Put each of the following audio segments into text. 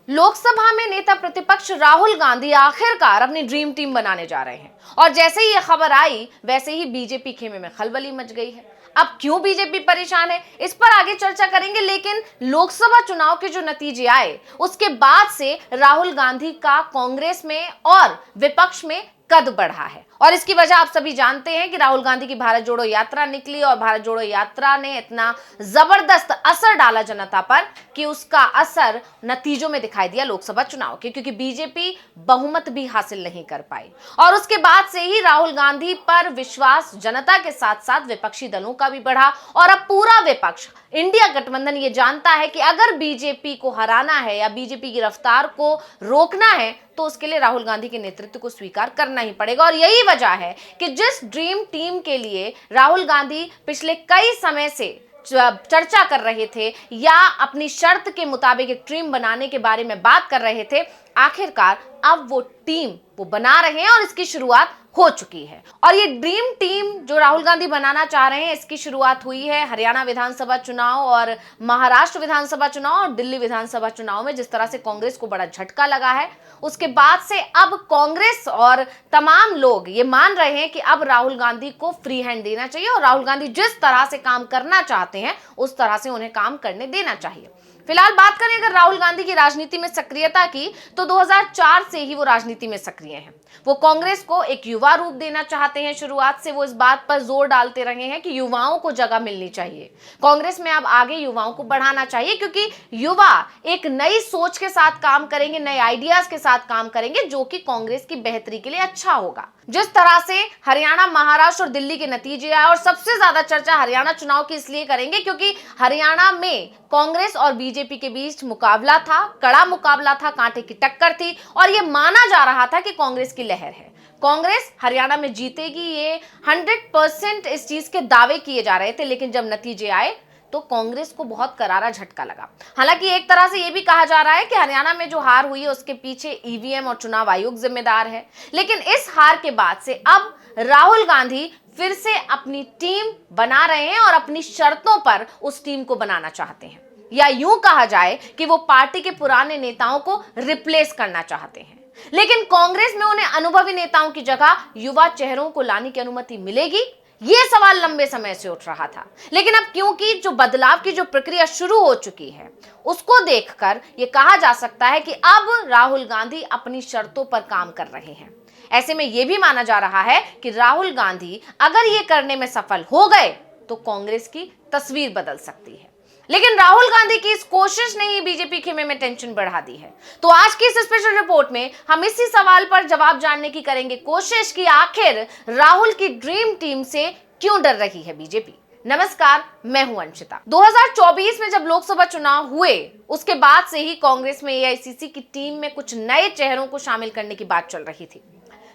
लोकसभा में नेता प्रतिपक्ष राहुल गांधी आखिरकार अपनी ड्रीम टीम बनाने जा रहे हैं और जैसे ही यह खबर आई वैसे ही बीजेपी खेमे में खलबली मच गई है। अब क्यों बीजेपी परेशान है, इस पर आगे चर्चा करेंगे, लेकिन लोकसभा चुनाव के जो नतीजे आए उसके बाद से राहुल गांधी का कांग्रेस में और विपक्ष में कद बढ़ा है और इसकी वजह आप सभी जानते हैं कि राहुल गांधी की भारत जोड़ो यात्रा निकली और भारत जोड़ो यात्रा ने इतना जबरदस्त असर डाला जनता पर कि उसका असर नतीजों में दिखाई दिया लोकसभा चुनाव के, क्योंकि बीजेपी बहुमत भी हासिल नहीं कर पाई और उसके बाद से ही राहुल गांधी पर विश्वास जनता के साथ साथ विपक्षी दलों का भी बढ़ा और अब पूरा विपक्ष इंडिया गठबंधन ये जानता है कि अगर बीजेपी को हराना है या बीजेपी की रफ्तार को रोकना है तो उसके लिए राहुल गांधी के नेतृत्व को स्वीकार करना ही पड़ेगा। और यही वजह है कि जिस ड्रीम टीम के लिए राहुल गांधी पिछले कई समय से चर्चा कर रहे थे या अपनी शर्त के मुताबिक एक टीम बनाने के बारे में बात कर रहे थे, आखिरकार अब वो टीम वो बना रहे हैं और इसकी शुरुआत हो चुकी है। और ये ड्रीम टीम जो राहुल गांधी बनाना चाह रहे हैं इसकी शुरुआत हुई है हरियाणा विधानसभा चुनाव और महाराष्ट्र विधानसभा चुनाव और दिल्ली विधानसभा चुनाव में जिस तरह से कांग्रेस को बड़ा झटका लगा है, उसके बाद से अब कांग्रेस और तमाम लोग ये मान रहे हैं कि अब राहुल गांधी को फ्री हैंड देना चाहिए और राहुल गांधी जिस तरह से काम करना चाहते हैं उस तरह से उन्हें काम करने देना चाहिए। फिलहाल बात करें अगर राहुल गांधी की राजनीति में सक्रियता की तो 2004 से ही वो राजनीति में सक्रिय हैं। वो कांग्रेस को एक युवा रूप देना चाहते हैं। शुरुआत से वो इस बात पर जोर डालते रहे हैं कि युवाओं को जगह मिलनी चाहिए, कांग्रेस में अब आगे युवाओं को बढ़ाना चाहिए, क्योंकि युवा एक नई सोच के साथ काम करेंगे, नए आइडियाज के साथ काम करेंगे जो कि कांग्रेस की बेहतरी के लिए अच्छा होगा। जिस तरह से हरियाणा, महाराष्ट्र और दिल्ली के नतीजे आए और सबसे ज्यादा चर्चा हरियाणा चुनाव की इसलिए करेंगे क्योंकि हरियाणा में कांग्रेस और बीजेपी के बीच मुकाबला था, कड़ा मुकाबला था, कांटे की टक्कर थी और यह माना जा रहा था कि कांग्रेस की लहर है, कांग्रेस हरियाणा में जीतेगी, ये 100% इस चीज के दावे किए जा रहे थे। लेकिन जब नतीजे आए तो कांग्रेस को बहुत करारा झटका लगा। हालांकि एक तरह से यह भी कहा जा रहा है कि हरियाणा में जो हार हुई है उसके पीछे ईवीएम और चुनाव आयोग जिम्मेदार है, लेकिन इस हार के बाद से अब राहुल गांधी फिर से अपनी टीम बना रहे हैं और अपनी शर्तों पर उस टीम को बनाना चाहते हैं, या यूं कहा जाए कि वो पार्टी के पुराने नेताओं को रिप्लेस करना चाहते हैं। लेकिन कांग्रेस में उन्हें अनुभवी नेताओं की जगह युवा चेहरों को लाने की अनुमति मिलेगी, यह सवाल लंबे समय से उठ रहा था। लेकिन अब क्योंकि जो बदलाव की जो प्रक्रिया शुरू हो चुकी है उसको देखकर यह कहा जा सकता है कि अब राहुल गांधी अपनी शर्तों पर काम कर रहे हैं। ऐसे में यह भी माना जा रहा है कि राहुल गांधी अगर ये करने में सफल हो गए तो कांग्रेस की तस्वीर बदल सकती है। लेकिन राहुल गांधी की इस कोशिश ने ही बीजेपी खेमे में टेंशन बढ़ा दी है। तो आज की इस स्पेशल रिपोर्ट में हम इसी सवाल पर जवाब जानने की करेंगे कोशिश कि आखिर राहुल की ड्रीम टीम से क्यों डर रही है बीजेपी। नमस्कार, मैं हूं अंशिता। 2024 में जब लोकसभा चुनाव हुए उसके बाद से ही कांग्रेस में एआईसीसी की टीम में कुछ नए चेहरों को शामिल करने की बात चल रही थी।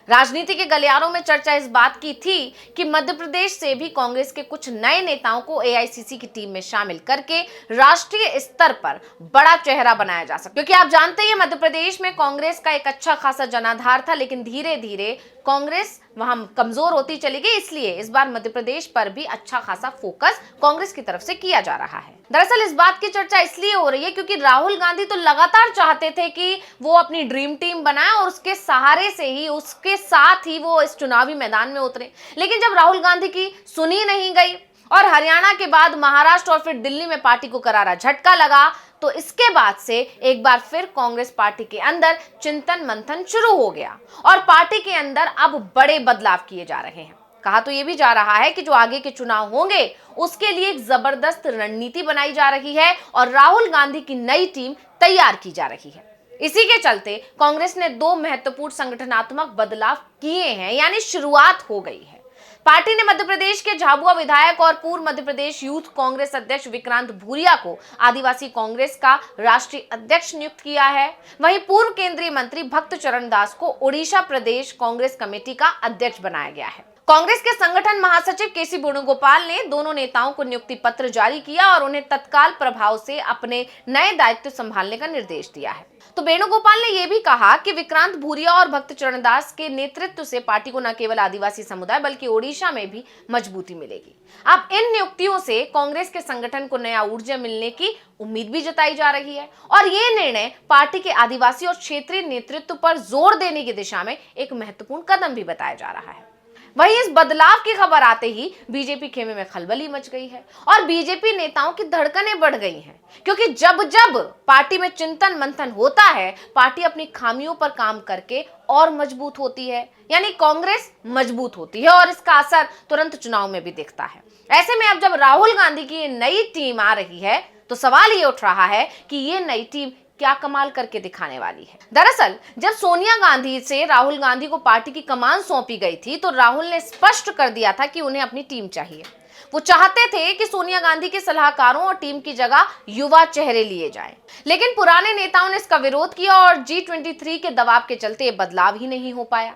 राजनीति के गलियारों में चर्चा इस बात की थी कि मध्य प्रदेश से भी कांग्रेस के कुछ नए नेताओं को एआईसीसी की टीम में शामिल करके राष्ट्रीय स्तर पर बड़ा चेहरा बनाया जा सकता है, क्योंकि आप जानते हैं मध्य प्रदेश में कांग्रेस का एक अच्छा खासा जनाधार था, लेकिन धीरे धीरे कांग्रेस वहां कमजोर होती चली गई। इसलिए इस बार मध्य प्रदेश पर भी अच्छा खासा फोकस कांग्रेस की तरफ से किया जा रहा है। दरअसल इस बात की चर्चा इसलिए हो रही है क्योंकि राहुल गांधी तो लगातार चाहते थे कि वो अपनी ड्रीम टीम बनाए और उसके सहारे से ही, उसके साथ ही वो इस चुनावी मैदान में उतरे। लेकिन जब राहुल गांधी की सुनी नहीं गई और हरियाणा के बाद महाराष्ट्र और फिर दिल्ली में पार्टी को करारा झटका लगा, तो इसके बाद से एक बार फिर कांग्रेस पार्टी के अंदर चिंतन मंथन शुरू हो गया और पार्टी के अंदर अब बड़े बदलाव किए जा रहे हैं। कहा तो यह भी जा रहा है कि जो आगे के चुनाव होंगे उसके लिए एक जबरदस्त रणनीति बनाई जा रही है और राहुल गांधी की नई टीम तैयार की जा रही है। इसी के चलते कांग्रेस ने 2 महत्वपूर्ण संगठनात्मक बदलाव किए हैं, यानी शुरुआत हो गई है। पार्टी ने मध्य प्रदेश के झाबुआ विधायक और पूर्व मध्य प्रदेश यूथ कांग्रेस अध्यक्ष विक्रांत भूरिया को आदिवासी कांग्रेस का राष्ट्रीय अध्यक्ष नियुक्त किया है। वहीं पूर्व केंद्रीय मंत्री भक्त चरण दास को ओडिशा प्रदेश कांग्रेस कमेटी का अध्यक्ष बनाया गया है। कांग्रेस के संगठन महासचिव केसी वेणुगोपाल ने दोनों नेताओं को नियुक्ति पत्र जारी किया और उन्हें तत्काल प्रभाव से अपने नए दायित्व संभालने का निर्देश दिया है। तो वेणुगोपाल ने यह भी कहा कि विक्रांत भूरिया और भक्त चरण दास के नेतृत्व से पार्टी को न केवल आदिवासी समुदाय बल्कि ओडिशा में भी मजबूती मिलेगी। अब इन नियुक्तियों से कांग्रेस के संगठन को नया ऊर्जा मिलने की उम्मीद भी जताई जा रही है और ये निर्णय पार्टी के आदिवासी और क्षेत्रीय नेतृत्व पर जोर देने की दिशा में एक महत्वपूर्ण कदम भी बताया जा रहा है। वहीं इस बदलाव की खबर आते ही बीजेपी खेमे में खलबली मच गई है और बीजेपी नेताओं की धड़कनें बढ़ गई हैं, क्योंकि जब जब पार्टी में चिंतन मंथन होता है, पार्टी अपनी खामियों पर काम करके और मजबूत होती है, यानी कांग्रेस मजबूत होती है और इसका असर तुरंत चुनाव में भी दिखता है। ऐसे में अब जब राहुल गांधी की ये नई टीम आ रही है तो सवाल ये उठ रहा है कि ये नई टीम क्या कमाल करके दिखाने वाली है। दरअसल जब सोनिया गांधी से राहुल गांधी को पार्टी की कमान सौंपी गई थी तो राहुल ने स्पष्ट कर दिया था कि उन्हें अपनी टीम चाहिए। वो चाहते थे कि सोनिया गांधी के सलाहकारों और टीम की जगह युवा चेहरे लिए जाएं। लेकिन पुराने नेताओं ने इसका विरोध किया और G23 के दबाव के चलते ये बदलाव ही नहीं हो पाया।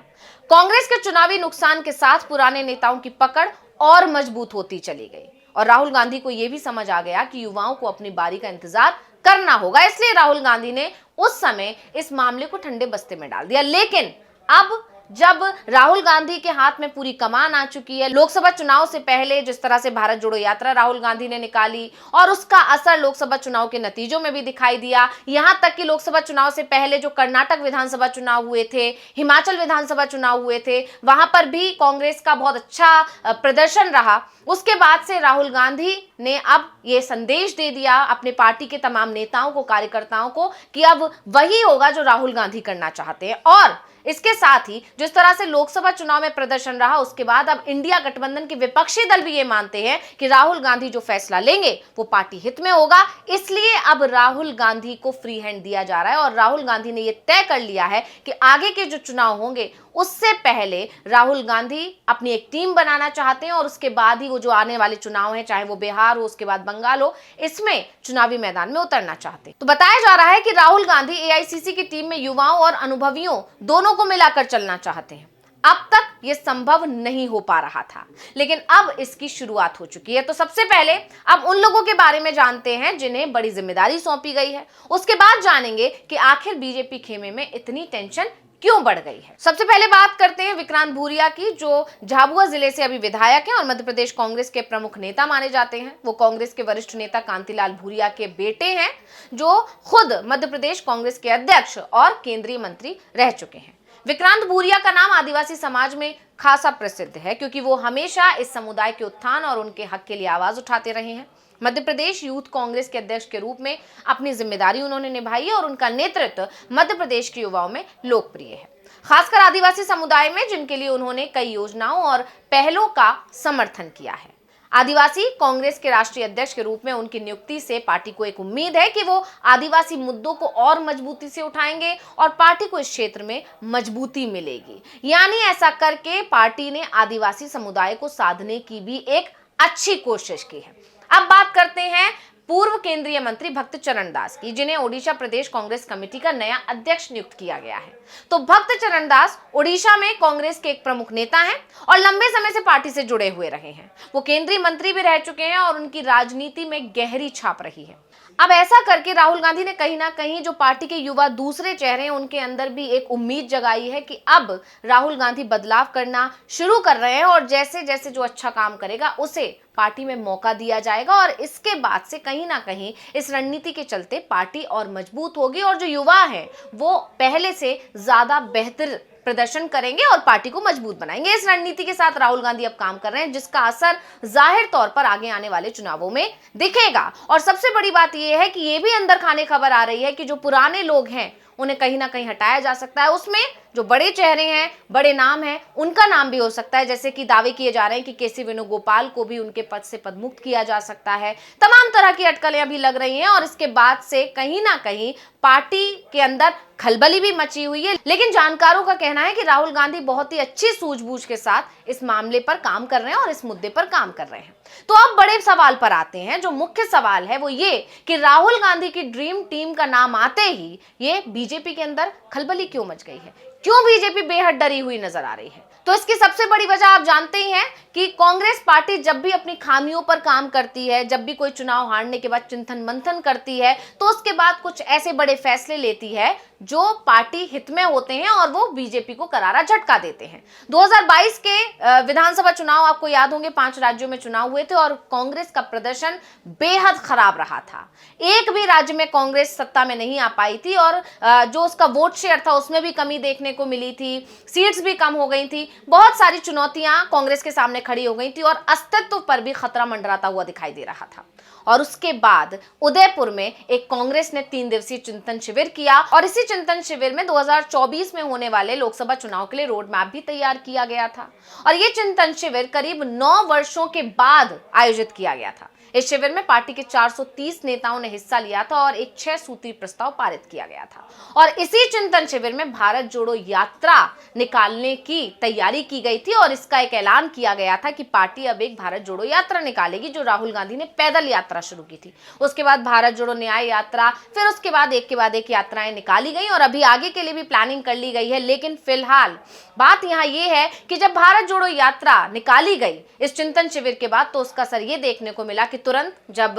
कांग्रेस के चुनावी नुकसान के साथ पुराने नेताओं की पकड़ और मजबूत होती चली गई और राहुल गांधी को यह भी समझ आ गया कि युवाओं को अपनी बारी का इंतजार करना होगा। इसलिए राहुल गांधी ने उस समय इस मामले को ठंडे बस्ते में डाल दिया। लेकिन अब जब राहुल गांधी के हाथ में पूरी कमान आ चुकी है, लोकसभा चुनाव से पहले जिस तरह से भारत जोड़ो यात्रा राहुल गांधी ने निकाली और उसका असर लोकसभा चुनाव के नतीजों में भी दिखाई दिया, यहां तक कि लोकसभा चुनाव से पहले जो कर्नाटक विधानसभा चुनाव हुए थे, हिमाचल विधानसभा चुनाव हुए थे, वहां पर भी कांग्रेस का बहुत अच्छा प्रदर्शन रहा। उसके बाद से राहुल गांधी ने अब ये संदेश दे दिया अपने पार्टी के तमाम नेताओं को, कार्यकर्ताओं को, कि अब वही होगा जो राहुल गांधी करना चाहते हैं। और इसके साथ ही जिस तरह से लोकसभा चुनाव में प्रदर्शन रहा, उसके बाद अब इंडिया गठबंधन के विपक्षी दल भी ये मानते हैं कि राहुल गांधी जो फैसला लेंगे वो पार्टी हित में होगा। इसलिए अब राहुल गांधी को फ्री हैंड दिया जा रहा है और राहुल गांधी ने ये तय कर लिया है कि आगे के जो चुनाव होंगे उससे पहले राहुल गांधी अपनी एक टीम बनाना चाहते हैं और उसके बाद ही वो जो आने वाले चुनाव हैं, चाहे वो बिहार हो, उसके बाद बंगाल हो, इसमें चुनावी मैदान में उतरना चाहते हैं। तो बताया जा रहा है कि राहुल गांधी एआईसीसी की टीम में युवाओं और अनुभवियों दोनों को मिलाकर चलना चाहते हैं। अब तक यह संभव नहीं हो पा रहा था, लेकिन अब इसकी शुरुआत हो चुकी है। तो सबसे पहले अब उन लोगों के बारे में जानते हैं जिन्हें बड़ी जिम्मेदारी सौंपी गई है। उसके बाद जानेंगे कि आखिर बीजेपी खेमे में इतनी टेंशन क्यों बढ़ गई है। सबसे पहले बात करते हैं विक्रांत भूरिया की, जो झाबुआ जिले से अभी विधायक हैं और मध्य प्रदेश कांग्रेस के प्रमुख नेता माने जाते हैं। वो कांग्रेस के वरिष्ठ नेता कांतिलाल भूरिया के बेटे हैं, जो खुद मध्य प्रदेश कांग्रेस के अध्यक्ष और केंद्रीय मंत्री रह चुके हैं। विक्रांत भूरिया का नाम आदिवासी समाज में खासा प्रसिद्ध है, क्योंकि वो हमेशा इस समुदाय के उत्थान और उनके हक के लिए आवाज उठाते रहे हैं। मध्य प्रदेश यूथ कांग्रेस के अध्यक्ष के रूप में अपनी जिम्मेदारी उन्होंने निभाई है और उनका नेतृत्व मध्य प्रदेश के युवाओं में लोकप्रिय है, खासकर आदिवासी समुदाय में, जिनके लिए उन्होंने कई योजनाओं और पहलों का समर्थन किया है। आदिवासी कांग्रेस के राष्ट्रीय अध्यक्ष के रूप में उनकी नियुक्ति से पार्टी को एक उम्मीद है कि वो आदिवासी मुद्दों को और मजबूती से उठाएंगे और पार्टी को इस क्षेत्र में मजबूती मिलेगी। यानी ऐसा करके पार्टी ने आदिवासी समुदाय को साधने की भी एक अच्छी कोशिश की है। अब बात करते हैं पूर्व केंद्रीय मंत्री भक्त चरण दास की, जिन्हें ओडिशा प्रदेश कांग्रेस कमेटी का नया अध्यक्ष नियुक्त किया गया है। तो भक्त चरण दास ओडिशा में कांग्रेस के एक प्रमुख नेता हैं और लंबे समय से पार्टी से जुड़े हुए रहे हैं। वो केंद्रीय मंत्री भी रह चुके हैं और उनकी राजनीति में गहरी छाप रही है। अब ऐसा करके राहुल गांधी ने कहीं ना कहीं जो पार्टी के युवा दूसरे चेहरे हैं, उनके अंदर भी एक उम्मीद जगाई है कि अब राहुल गांधी बदलाव करना शुरू कर रहे हैं और जैसे जैसे जो अच्छा काम करेगा उसे पार्टी में मौका दिया जाएगा और इसके बाद से कहीं ना कहीं इस रणनीति के चलते पार्टी और मजबूत होगी और जो युवा हैं वो पहले से ज्यादा बेहतर प्रदर्शन करेंगे और पार्टी को मजबूत बनाएंगे। इस रणनीति के साथ राहुल गांधी अब काम कर रहे हैं, जिसका असर जाहिर तौर पर आगे आने वाले चुनावों में दिखेगा। और सबसे बड़ी बात यह है कि यह भी अंदर खाने खबर आ रही है कि जो पुराने लोग हैं उन्हें कहीं ना कहीं हटाया जा सकता है। उसमें जो बड़े चेहरे हैं, बड़े नाम हैं, उनका नाम भी हो सकता है, जैसे कि दावे किए जा रहे हैं कि केसी वेणुगोपाल को भी उनके पद से पदमुक्त किया जा सकता है। तमाम तरह की अटकलें अभी लग रही हैं और इसके बाद से कहीं ना कहीं पार्टी के अंदर खलबली भी मची हुई है। लेकिन जानकारों का कहना है कि राहुल गांधी बहुत ही अच्छी सूझबूझ के साथ इस मामले पर काम कर रहे हैं और इस मुद्दे पर काम कर रहे हैं। तो अब बड़े सवाल पर आते हैं। जो मुख्य सवाल है वो ये कि राहुल गांधी की ड्रीम टीम का नाम आते ही ये बीजेपी के अंदर खलबली क्यों मच गई है, क्यों बीजेपी बेहद डरी हुई नजर आ रही है? तो इसकी सबसे बड़ी वजह आप जानते ही हैं कि कांग्रेस पार्टी जब भी अपनी खामियों पर काम करती है, जब भी कोई चुनाव हारने के बाद चिंतन मंथन करती है, तो उसके बाद कुछ ऐसे बड़े फैसले लेती है जो पार्टी हित में होते हैं और वो बीजेपी को करारा झटका देते हैं। 2022 के विधानसभा चुनाव आपको याद होंगे, 5 राज्यों में चुनाव हुए थे और कांग्रेस का प्रदर्शन बेहद खराब रहा था। एक भी राज्य में कांग्रेस सत्ता में नहीं आ पाई थी और जो उसका वोट शेयर था उसमें भी कमी देखने को मिली थी, सीट्स भी कम हो गई थी, बहुत सारी चुनौतियां कांग्रेस के सामने खड़ी हो गई थी और अस्तित्व पर भी खतरा मंडराता हुआ दिखाई दे रहा था। और उसके बाद उदयपुर में एक कांग्रेस ने 3 दिवसीय चिंतन शिविर किया और इसी चिंतन शिविर में 2024 में होने वाले लोकसभा चुनाव के लिए रोड मैप भी तैयार किया गया था। और यह चिंतन शिविर करीब 9 वर्षों के बाद आयोजित किया गया था। इस शिविर में पार्टी के 430 नेताओं ने हिस्सा लिया था और एक 6 सूत्री प्रस्ताव पारित किया गया था। और इसी चिंतन शिविर में भारत जोड़ो यात्रा निकालने की तैयारी की गई थी और इसका एक ऐलान किया गया था कि पार्टी अब एक भारत जोड़ो यात्रा निकालेगी, जो राहुल गांधी ने पैदल यात्रा शुरू की थी। उसके बाद भारत जोड़ो न्याय यात्रा, फिर उसके बाद एक के बाद एक यात्राएं निकाली गई और अभी आगे के लिए भी प्लानिंग कर ली गई है। लेकिन फिलहाल बात यहाँ यह है कि जब भारत जोड़ो यात्रा निकाली गई इस चिंतन शिविर के बाद, तो उसका असर ये देखने को मिला कि तुरंत जब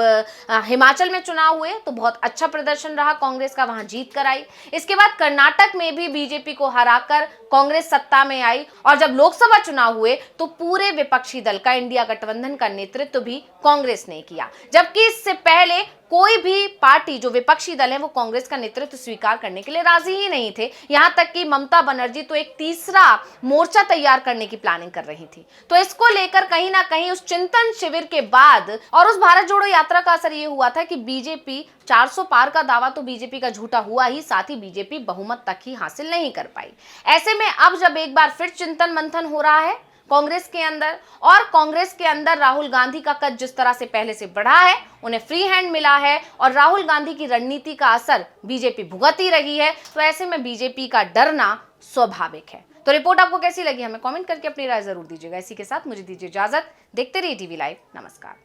हिमाचल में चुनाव हुए तो बहुत अच्छा प्रदर्शन रहा कांग्रेस का, वहां जीत कर आई। इसके बाद कर्नाटक में भी बीजेपी को हराकर कांग्रेस सत्ता में आई और जब लोकसभा चुनाव हुए तो पूरे विपक्षी दल का, इंडिया गठबंधन का नेतृत्व भी कांग्रेस ने किया, जबकि इससे पहले कोई भी पार्टी जो विपक्षी दल है वो कांग्रेस का नेतृत्व स्वीकार करने के लिए राजी ही नहीं थे। यहां तक कि ममता बनर्जी तो एक तीसरा मोर्चा तैयार करने की प्लानिंग कर रही थी। तो इसको लेकर कहीं ना कहीं उस चिंतन शिविर के बाद और उस भारत जोड़ो यात्रा का असर ये हुआ था कि बीजेपी 400 पार का दावा तो बीजेपी का झूठा हुआ ही, साथ ही बीजेपी बहुमत तक ही हासिल नहीं कर पाई। ऐसे में अब जब एक बार फिर चिंतन मंथन हो रहा है कांग्रेस के अंदर और कांग्रेस के अंदर राहुल गांधी का कद जिस तरह से पहले से बढ़ा है, उन्हें फ्री हैंड मिला है और राहुल गांधी की रणनीति का असर बीजेपी भुगत ही रही है, तो ऐसे में बीजेपी का डरना स्वाभाविक है। तो रिपोर्ट आपको कैसी लगी हमें कमेंट करके अपनी राय जरूर दीजिएगा। इसी के साथ मुझे दीजिए इजाजत। देखते रहिए टीवी लाइव। नमस्कार।